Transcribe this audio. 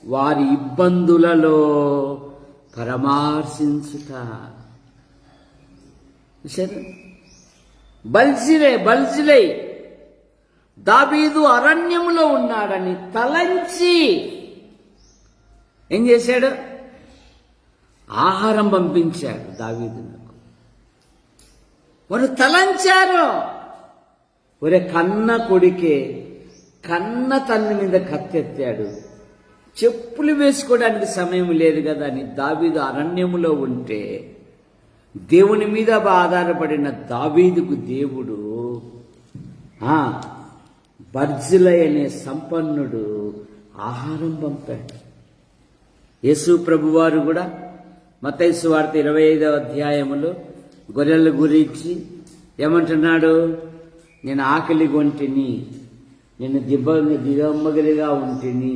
వారి ఇబ్బందులలో పరామర్శించుట. బల్జిలై దావీదు అరణ్యములో ఉన్నాడని తలంచి ఏం చేశాడు? ఆహారం పంపించాడు దావీదునకు. వారు తలంచారు. ఒరే కన్న కొడుకే, కన్న తల్లి మీద కత్తెత్తాడు, చెప్పులు వేసుకోవడానికి సమయం లేదు కదా అని దావీదు అరణ్యములో ఉంటే, దేవుని మీద ఆధారపడిన దావీదుకు దేవుడు బర్జిలై అనే సంపన్నుడు ఆహారం పంపాడు. యేసు ప్రభువారు కూడా మత్తయి సువార్త 25వ అధ్యాయములో గొర్రెల గురించి ఏమంటున్నాడు? నేను ఆకలి కొంటిని, నేను దిగమ్మగిలిగా ఉంటిని,